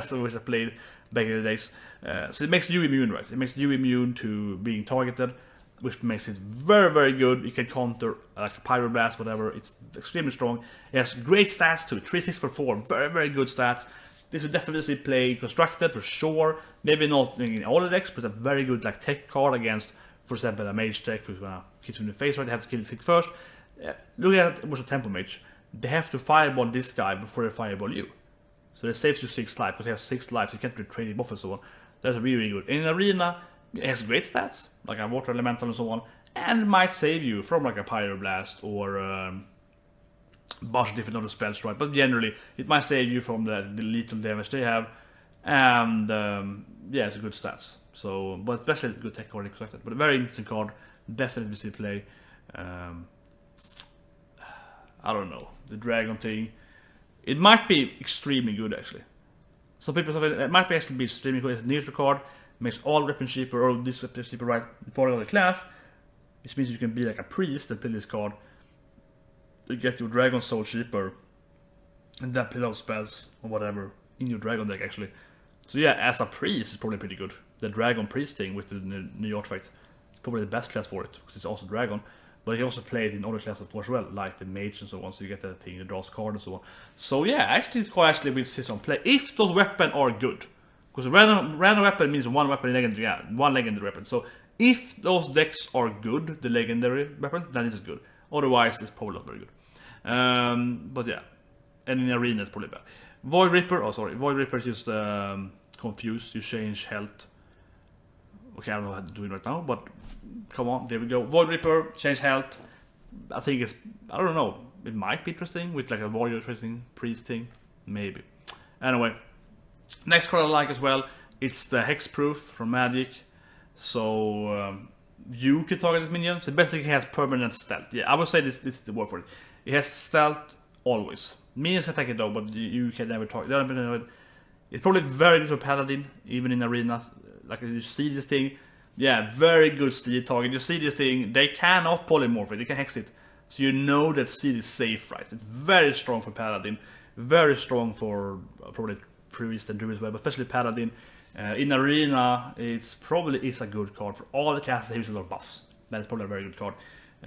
So which I played back in the days. So it makes you immune, right? It makes you immune to being targeted, which makes it very, very good. You can counter like a pyroblast, whatever. It's extremely strong. It has great stats too. 3, 6 for 4. Very, very good stats. This would definitely play constructed for sure. Maybe not in all the decks, but a very good like tech card against, for example, a mage tech who's gonna hit you in the face, right? They have to kill the tick first. Look at it, was a tempo mage. They have to fireball this guy before they fireball you. So it saves you 6 life, because he has 6 lives, you can't really trade him off and so on. That's really, really good. In arena, it has great stats, like a water elemental and so on, and it might save you from like a pyroblast or a bunch of different other spells, right? But generally, it might save you from the lethal damage they have, and yeah, it's a good stats. So, but especially a good tech card constructed. But a very interesting card, definitely see play. I don't know, the dragon thing. It might be extremely good actually. Some people say it might actually be extremely good. It's a neutral card, makes all weapons cheaper, or this weapon cheaper right before the class. Which means you can be like a priest and play this card to get your dragon soul cheaper, and then play those spells or whatever in your dragon deck actually. So yeah, as a priest, it's probably pretty good. The dragon priest thing with the new artifact, it's probably the best class for it because it's also dragon. But you also play it in other classes as well, like the mage and so on, so you get that thing, the draws card and so on. So yeah, actually it's quite actually will see some play if those weapons are good. Because a random weapon means one weapon in legendary, yeah, one legendary weapon. So if those decks are good, the legendary weapon, then it's good. Otherwise, it's probably not very good. But yeah, and in arena it's probably bad. Void Ripper, oh sorry, Void Ripper is just confused. You change health. Okay, I don't know how to do it right now, but come on, there we go. Void Ripper, change health. I think it's, I don't know, it might be interesting with like a warrior trading priest thing, maybe. Anyway, next card I like as well, it's the Hexproof from Magic. So you can target this minion, so it basically has permanent stealth. Yeah, I would say this is the word for it. It has stealth always. Minions can take it though, but you can never target. It's probably very good for Paladin, even in arena. Like you see this thing, yeah, very good steal target. You see this thing, they cannot polymorph it, they can hex it. So you know that steal is safe, right? It's very strong for Paladin, very strong for probably priest and druid as well, but especially Paladin. In arena, it's probably is a good card for all the classes that use a lot of buffs. That's probably a very good card,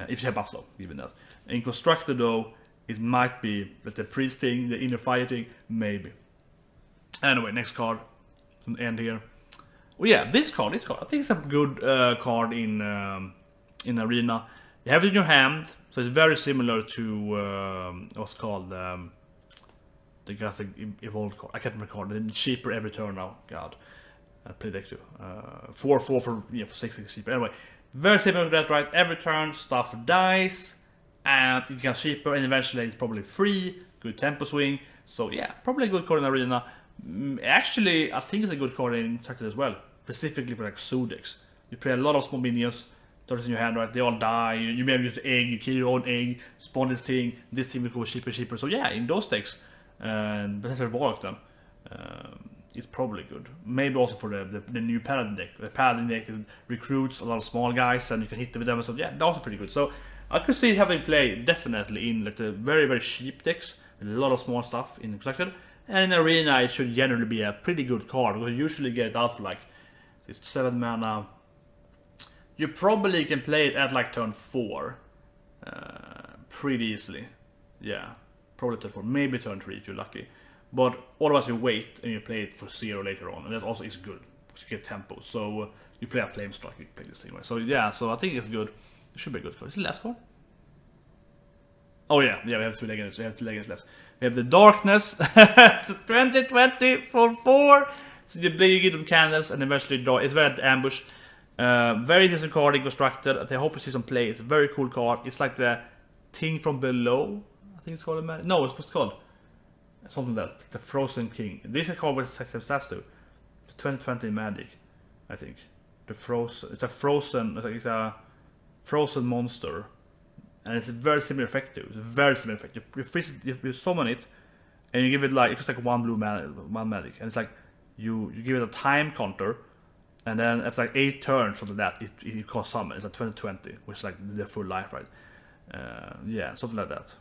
if you have buffs though, even that. In constructed though, it might be that the priest thing, the inner fire thing, maybe. Anyway, next card, from the end here. Well, yeah, this card, I think it's a good card in arena. You have it in your hand, so it's very similar to what's called the evolved card. I can't remember the card. It's cheaper every turn now. God, I played deck too. 4/4 for 6 cheaper. Anyway, very similar to that, right? Every turn, stuff dies, and it gets cheaper, and eventually it's probably free. Good tempo swing. So yeah, probably a good card in arena. Actually, I think it's a good card in constructed as well, specifically for like Zoo decks. You play a lot of small minions, turns in your hand, right? They all die. You maybe use the egg, you kill your own egg, spawn this thing will go cheaper. So yeah, in those decks, but that's very Warlock then. It's probably good. Maybe also for the new Paladin deck. The Paladin deck recruits a lot of small guys, and you can hit them with them. So yeah, that's also pretty good. So I could see it having play definitely in like the very, very cheap decks with a lot of small stuff in constructed. And in arena, it should generally be a pretty good card, because you usually get it out for like 7 mana. You probably can play it at like turn 4 pretty easily. Yeah, probably turn 4, maybe turn 3 if you're lucky. But otherwise you wait and you play it for 0 later on, and that also is good, because you get tempo. So you play a flame strike, you play this thing, right? So yeah, so I think it's good. It should be a good card. Is it the last card? Oh yeah, we have 2 legendaries. We have 2 legendaries left. We have the Darkness, 2020 for 4. So you give them candles and eventually draw. It's very ambush. Very interesting card in constructed. I hope you see some play. It's a very cool card. It's like the thing from below. I think it's called. No, it's what's it called? Something like that. The Frozen King. This is a card with same stats too. It's 2020 Magic, I think. The Frozen. It's a frozen. It's a frozen monster. And it's a very similar effect too. It's a very similar effect. You summon it, and you give it like, it's like 1 blue magic, and it's like you give it a time counter, and then after like 8 turns something like that, it costs summon. It's like 2020, which is like the full life, right? Yeah, something like that.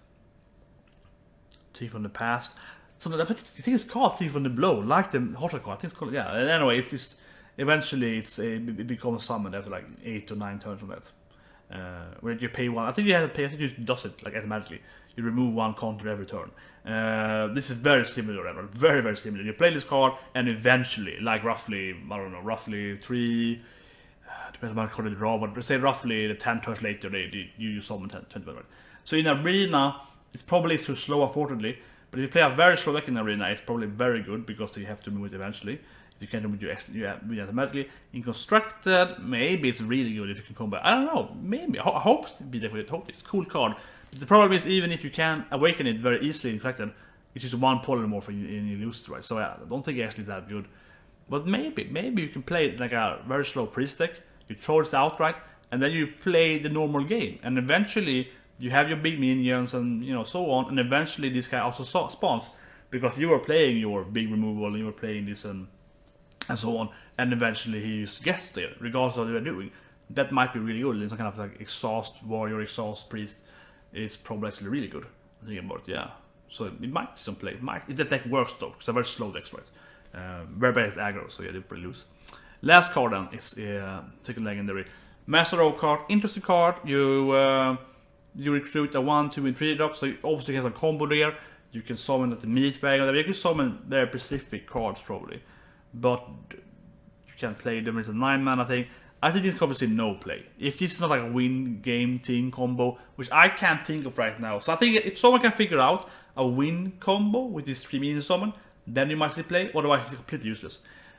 Team from the past. So I think it's called Thief from the Blow, like the Hotter card. I think it's called, yeah. And anyway, it's just eventually it becomes summoned after like 8 or 9 turns from that. Where you pay one. I think you have to pay. I think it just does it like automatically. You remove one counter every turn. This is very similar, very, very similar. You play this card, and eventually, like roughly, I don't know, roughly 3, depends on how card you draw, but say roughly the 10 turns later, you summon 10. So in Arena, it's probably too slow, unfortunately. But if you play a very slow deck in Arena, it's probably very good, because you have to move it eventually. If you can't move it automatically. In Constructed, maybe it's really good if you can combat. I don't know, maybe. I hope it's a cool card. The problem is, even if you can awaken it very easily in Collected, it's just one polymorph and you lose it, right? So yeah, I don't think it's actually that good. But maybe you can play it like a very slow priest deck, you throw it outright, and then you play the normal game. And eventually, you have your big minions and so on, and eventually this guy also spawns. Because you are playing your big removal, and you are playing this and so on, and eventually he just gets there, regardless of what you're doing. That might be really good in some kind of like exhaust warrior, exhaust priest. It's probably actually really good. Thinking about it, yeah. So it might some play. If that deck works though, because they're very slow decks, right? Very bad at aggro, so yeah, they probably lose. Last card then is second legendary. Master Rogue card, interesting card. You recruit a 1, 2, and 3 drop, so you obviously have a combo there. You can summon at the meat bag, or you can summon very specific cards probably. But you can play them as a 9-mana thing. I think this covers in no play. If this is not like a win game thing combo, which I can't think of right now. So I think if someone can figure out a win combo with this 3-minion summon, then you might still play, otherwise it's completely useless.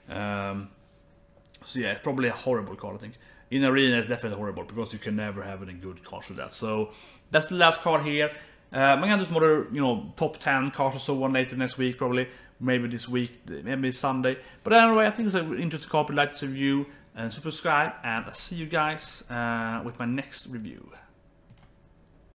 So yeah, it's probably a horrible card, I think. In Arena it's definitely horrible, because you can never have any good cards with that. So that's the last card here. I'm gonna do some other, top 10 cards or so on later next week probably. Maybe this week, maybe Sunday. But anyway, I think it's an interesting card. Like to review and subscribe, and I'll see you guys with my next review.